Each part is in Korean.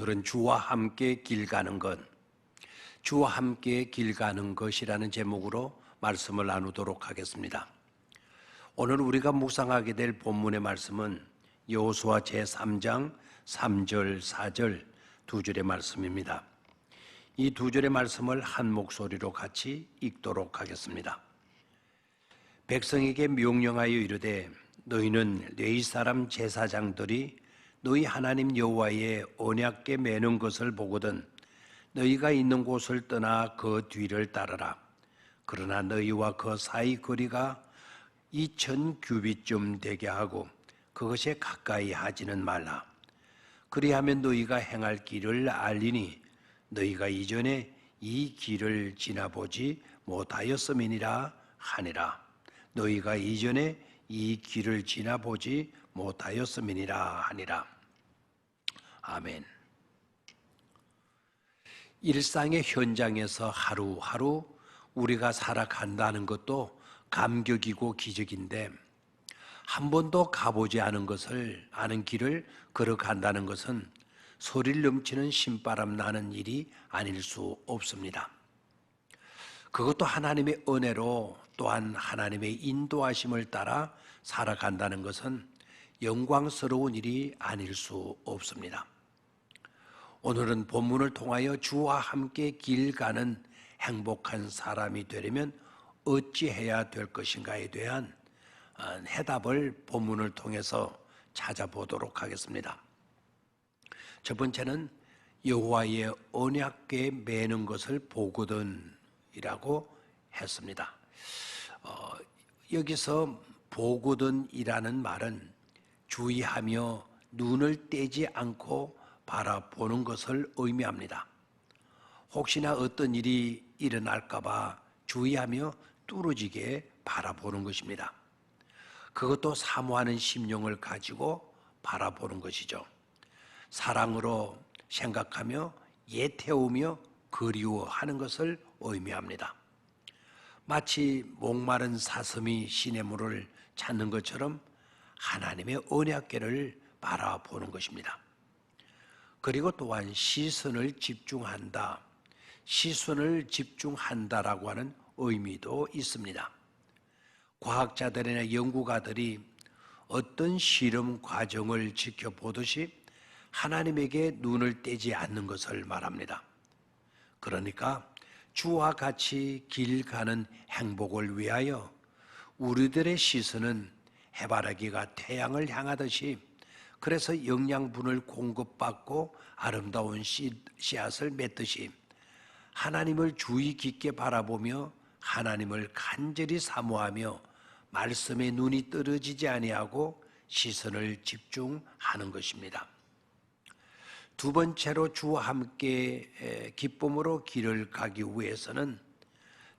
오늘은 주와 함께 길 가는 것, 주와 함께 길 가는 것이라는 제목으로 말씀을 나누도록 하겠습니다. 오늘 우리가 묵상하게 될 본문의 말씀은 여호수아 제3장 3절, 4절 두 줄의 말씀입니다. 이 두 줄의 말씀을 한 목소리로 같이 읽도록 하겠습니다. 백성에게 명령하여 이르되 너희는 레위 사람 제사장들이 너희 하나님 여호와의 언약궤 매는 것을 보거든 너희가 있는 곳을 떠나 그 뒤를 따르라. 그러나 너희와 그 사이 거리가 2000 규빗쯤 되게 하고 그것에 가까이 하지는 말라. 그리하면 너희가 행할 길을 알리니 너희가 이전에 이 길을 지나보지 못하였음이니라 하니라. 너희가 이전에 이 길을 지나보지 못하였음이니라 하니라. 아멘. 일상의 현장에서 하루하루 우리가 살아간다는 것도 감격이고 기적인데 한 번도 가보지 않은 길을 걸어간다는 것은 소리를 넘치는 신바람 나는 일이 아닐 수 없습니다. 그것도 하나님의 은혜로 또한 하나님의 인도하심을 따라 살아간다는 것은 영광스러운 일이 아닐 수 없습니다. 오늘은 본문을 통하여 주와 함께 길 가는 행복한 사람이 되려면 어찌해야 될 것인가에 대한 해답을 본문을 통해서 찾아보도록 하겠습니다. 첫 번째는 여호와의 언약궤 매는 것을 보거든 이라고 했습니다. 여기서 보거든 이라는 말은 주의하며 눈을 떼지 않고 바라보는 것을 의미합니다. 혹시나 어떤 일이 일어날까봐 주의하며 뚫어지게 바라보는 것입니다. 그것도 사모하는 심령을 가지고 바라보는 것이죠. 사랑으로 생각하며 예태우며 그리워하는 것을 의미합니다. 마치 목마른 사슴이 시냇물을 찾는 것처럼 하나님의 언약궤를 바라보는 것입니다. 그리고 또한 시선을 집중한다라고 하는 의미도 있습니다. 과학자들이나 연구가들이 어떤 실험 과정을 지켜보듯이 하나님에게 눈을 떼지 않는 것을 말합니다. 그러니까 주와 같이 길 가는 행복을 위하여 우리들의 시선은 해바라기가 태양을 향하듯이 그래서 영양분을 공급받고 아름다운 씨앗을 맺듯이 하나님을 주의 깊게 바라보며 하나님을 간절히 사모하며 말씀에 눈이 떨어지지 아니하고 시선을 집중하는 것입니다. 두 번째로 주와 함께 기쁨으로 길을 가기 위해서는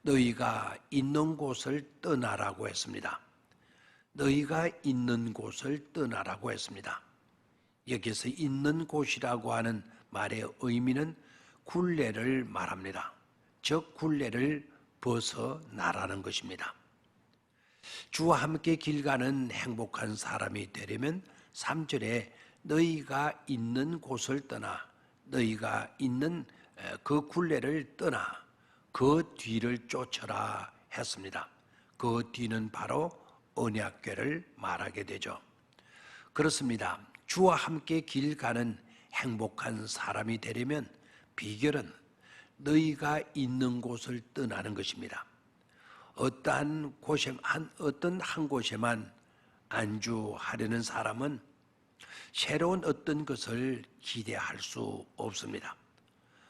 너희가 있는 곳을 떠나라고 했습니다. 너희가 있는 곳을 떠나라고 했습니다. 여기서 있는 곳이라고 하는 말의 의미는 굴레를 말합니다. 즉 굴레를 벗어나라는 것입니다. 주와 함께 길 가는 행복한 사람이 되려면 3절에 너희가 있는 곳을 떠나 너희가 있는 그 굴레를 떠나 그 뒤를 쫓아라 했습니다. 그 뒤는 바로 언약궤를 말하게 되죠. 그렇습니다. 주와 함께 길 가는 행복한 사람이 되려면 비결은 너희가 있는 곳을 떠나는 것입니다. 어떤 한 곳에만 안주하려는 사람은 새로운 어떤 것을 기대할 수 없습니다.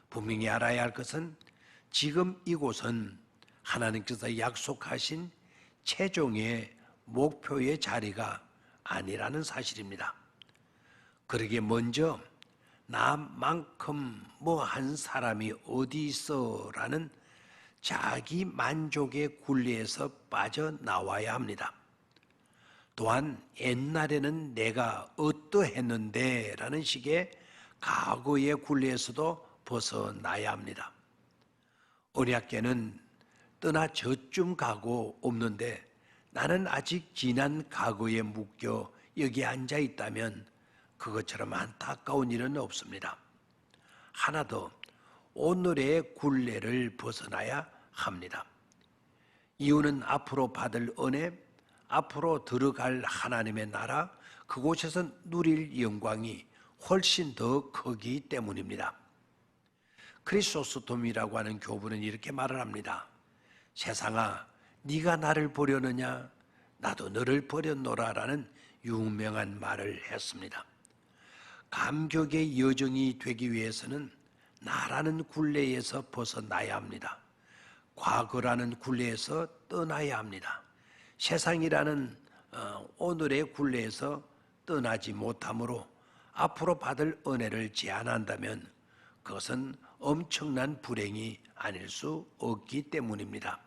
분명히 알아야 할 것은 지금 이곳은 하나님께서 약속하신 최종의 목표의 자리가 아니라는 사실입니다. 그러기에 먼저 나만큼 뭐 한 사람이 어디 있어라는 자기 만족의 굴레에서 빠져나와야 합니다. 또한 옛날에는 내가 어떠했는데 라는 식의 과거의 굴레에서도 벗어나야 합니다. 언약궤는 떠나 저쯤 가고 없는데 나는 아직 지난 과거에 묶여 여기 앉아 있다면 그것처럼 안타까운 일은 없습니다. 하나 더 오늘의 굴레를 벗어나야 합니다. 이유는 앞으로 받을 은혜, 앞으로 들어갈 하나님의 나라, 그곳에서 누릴 영광이 훨씬 더 크기 때문입니다. 크리소스톰이라고 하는 교부는 이렇게 말을 합니다. 세상아, 네가 나를 보려느냐? 나도 너를 버렸노라라는 유명한 말을 했습니다. 감격의 여정이 되기 위해서는 나라는 굴레에서 벗어나야 합니다. 과거라는 굴레에서 떠나야 합니다. 세상이라는 오늘의 굴레에서 떠나지 못하므로 앞으로 받을 은혜를 제한한다면 그것은 엄청난 불행이 아닐 수 없기 때문입니다.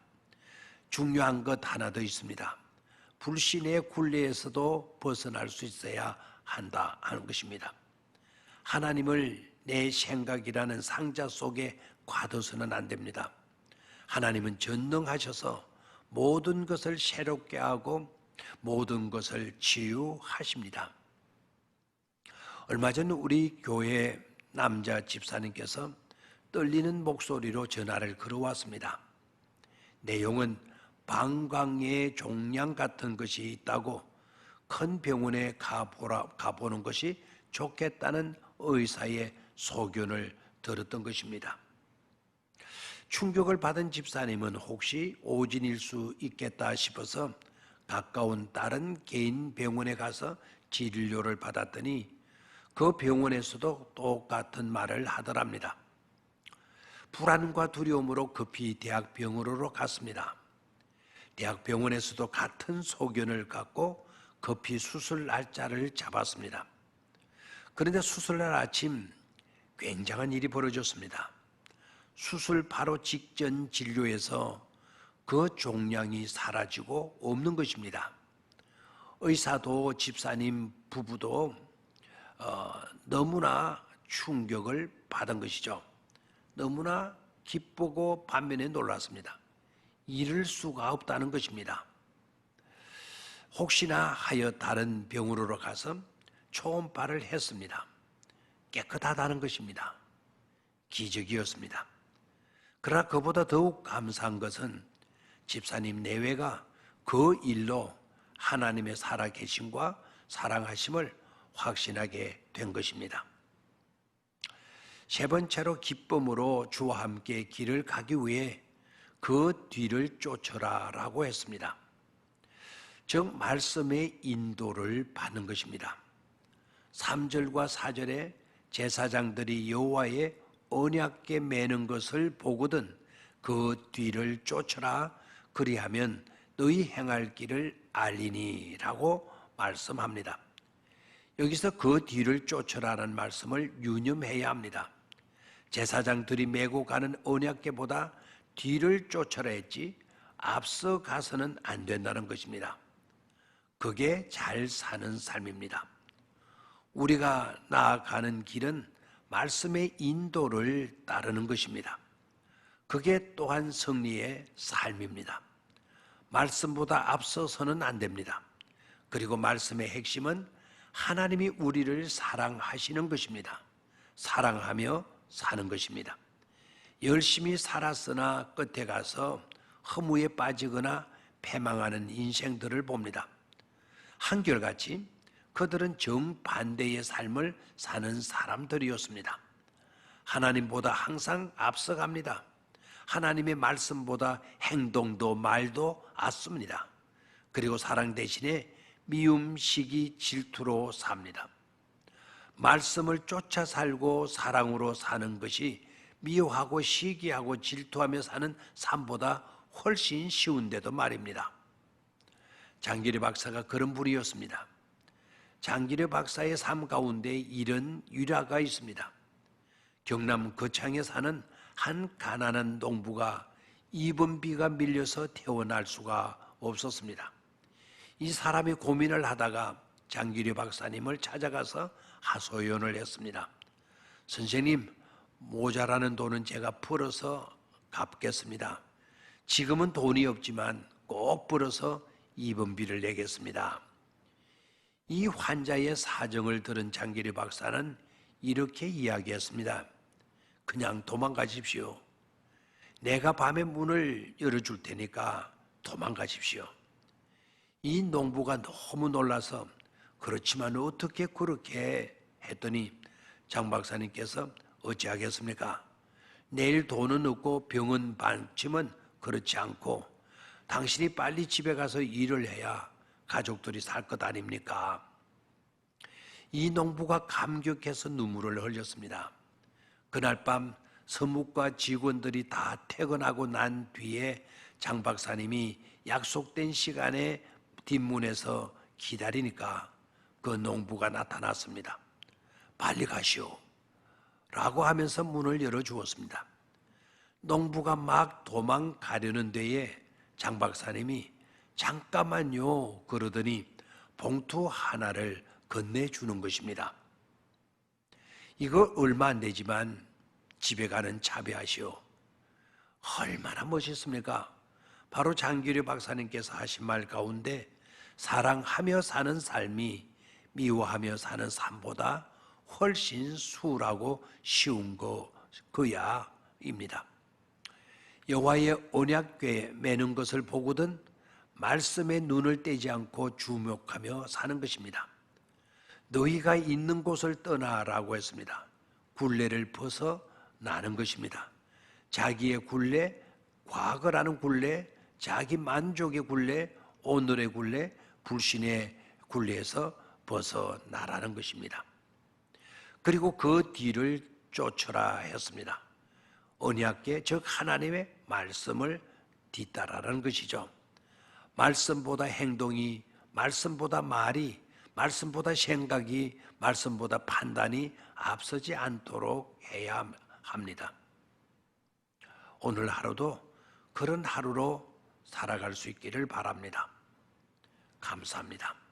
중요한 것 하나 더 있습니다. 불신의 굴레에서도 벗어날 수 있어야 한다 하는 것입니다. 하나님을 내 생각이라는 상자 속에 가둬서는 안 됩니다. 하나님은 전능하셔서 모든 것을 새롭게 하고 모든 것을 치유하십니다. 얼마 전 우리 교회 남자 집사님께서 떨리는 목소리로 전화를 걸어왔습니다. 내용은 방광의 종양 같은 것이 있다고 큰 병원에 가보는 것이 좋겠다는 의사의 소견을 들었던 것입니다. 충격을 받은 집사님은 혹시 오진일 수 있겠다 싶어서 가까운 다른 개인 병원에 가서 진료를 받았더니 그 병원에서도 똑같은 말을 하더랍니다. 불안과 두려움으로 급히 대학병원으로 갔습니다. 대학병원에서도 같은 소견을 갖고 급히 수술 날짜를 잡았습니다. 그런데 수술날 아침 굉장한 일이 벌어졌습니다. 수술 바로 직전 진료에서 그 종양이 사라지고 없는 것입니다. 의사도 집사님 부부도 너무나 충격을 받은 것이죠. 너무나 기쁘고 반면에 놀랐습니다. 이럴 수가 없다는 것입니다. 혹시나 하여 다른 병원으로 가서 초음파를 했습니다. 깨끗하다는 것입니다. 기적이었습니다. 그러나 그보다 더욱 감사한 것은 집사님 내외가 그 일로 하나님의 살아계심과 사랑하심을 확신하게 된 것입니다. 세 번째로 기쁨으로 주와 함께 길을 가기 위해 그 뒤를 쫓아라 라고 했습니다. 즉 말씀의 인도를 받는 것입니다. 3절과 4절에 제사장들이 여호와의 언약궤 매는 것을 보거든 그 뒤를 쫓아라 그리하면 너희 행할 길을 알리니 라고 말씀합니다. 여기서 그 뒤를 쫓아라는 말씀을 유념해야 합니다. 제사장들이 메고 가는 언약궤보다 뒤를 쫓아라 했지 앞서 가서는 안 된다는 것입니다. 그게 잘 사는 삶입니다. 우리가 나아가는 길은 말씀의 인도를 따르는 것입니다. 그게 또한 승리의 삶입니다. 말씀보다 앞서서는 안 됩니다. 그리고 말씀의 핵심은 하나님이 우리를 사랑하시는 것입니다. 사랑하며 사는 것입니다. 열심히 살았으나 끝에 가서 허무에 빠지거나 패망하는 인생들을 봅니다. 한결같이 그들은 정반대의 삶을 사는 사람들이었습니다. 하나님보다 항상 앞서갑니다. 하나님의 말씀보다 행동도 말도 앞섭니다. 그리고 사랑 대신에 미움, 시기, 질투로 삽니다. 말씀을 쫓아 살고 사랑으로 사는 것이 미워하고 시기하고 질투하며 사는 삶보다 훨씬 쉬운데도 말입니다. 장기려 박사가 그런 분이었습니다. 장기려 박사의 삶 가운데 이런 일화가 있습니다. 경남 거창에 사는 한 가난한 농부가 입원비가 밀려서 퇴원할 수가 없었습니다. 이 사람이 고민을 하다가 장기려 박사님을 찾아가서 하소연을 했습니다. 선생님, 모자라는 돈은 제가 벌어서 갚겠습니다. 지금은 돈이 없지만 꼭 벌어서 입원비를 내겠습니다. 이 환자의 사정을 들은 장기려 박사는 이렇게 이야기했습니다. 그냥 도망가십시오. 내가 밤에 문을 열어줄 테니까 도망가십시오. 이 농부가 너무 놀라서 그렇지만 어떻게 그렇게 했더니 장 박사님께서 어찌하겠습니까? 내일 돈은 없고 병은 반쯤은 그렇지 않고 당신이 빨리 집에 가서 일을 해야 가족들이 살 것 아닙니까? 이 농부가 감격해서 눈물을 흘렸습니다. 그날 밤 서묵과 직원들이 다 퇴근하고 난 뒤에 장 박사님이 약속된 시간에 뒷문에서 기다리니까 그 농부가 나타났습니다. 빨리 가시오 라고 하면서 문을 열어주었습니다. 농부가 막 도망가려는 데에 장 박사님이 잠깐만요 그러더니 봉투 하나를 건네주는 것입니다. 이거 얼마 안 되지만 집에 가는 차비하시오. 얼마나 멋있습니까? 바로 장규리 박사님께서 하신 말 가운데 사랑하며 사는 삶이 미워하며 사는 삶보다 훨씬 수월하고 쉬운 그야입니다. 여호와의 언약궤에 매는 것을 보거든 말씀에 눈을 떼지 않고 주목하며 사는 것입니다. 너희가 있는 곳을 떠나라고 했습니다. 굴레를 벗어나는 것입니다. 자기의 굴레, 과거라는 굴레, 자기 만족의 굴레, 오늘의 굴레, 불신의 굴레에서 벗어나라는 것입니다. 그리고 그 뒤를 쫓으라 했습니다. 언약궤 즉 하나님의 말씀을 뒤따라라는 것이죠. 말씀보다 행동이, 말씀보다 말이, 말씀보다 생각이, 말씀보다 판단이 앞서지 않도록 해야 합니다. 오늘 하루도 그런 하루로 살아갈 수 있기를 바랍니다. 감사합니다.